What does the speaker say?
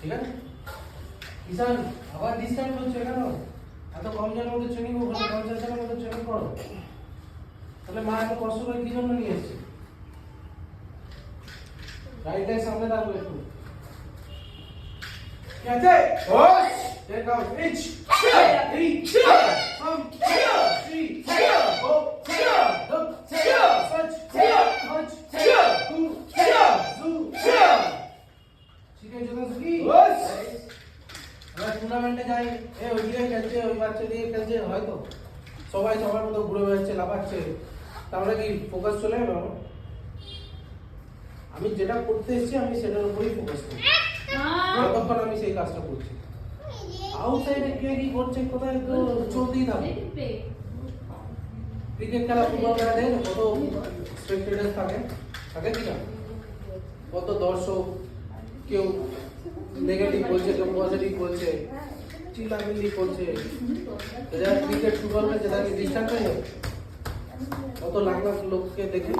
ঠিক আছে কিষান আবার ডিসকাউন্ট হচ্ছে কেন? এত কম জনের মধ্যে ট্রেনিং ওখানে 50 জনের মধ্যে ট্রেনিং করো, তাহলে মা এত কষ্ট করে কি জন্য নিয়ে এসেছে? গাইডলাইন সামনে রাখো একটু। Kate, push, take out, reach, three, come, three, go, look, touch, punch, two, two, শিখে চলেছ কি? আমরা টুর্নামেন্টে যাই, ওই দিয়ে খেলছে, ওই বাচ্চা দিয়ে খেলছে, হয়তো সবাই সবার মতো ঘুরে বেড়াচ্ছে, লাফাচ্ছে, তাহলে কি ফোকাস চলে গেল? আমি যেটা করতে এসেছি আমি সেটার উপরেই ফোকাস করি, যতক্ষণ আমি সেই কাজটা করছি। আউটসাইডে কে কি করছে কোথায় তো চলতেই থাকে। ক্রিকেট খেলা, ফুটবল খেলা দেখেন কত স্পেক্টেটার থাকে কি না? কত দর্শক, কেউ নেগেটিভ বলছে, কেউ পজিটিভ বলছে, চিল্লামিল্লি করছে। যারা ক্রিকেট ফুটবল খেলছে তাকে ডিস্টার্ব হয়ে যায়, কত লাখ লাখ লোককে দেখে।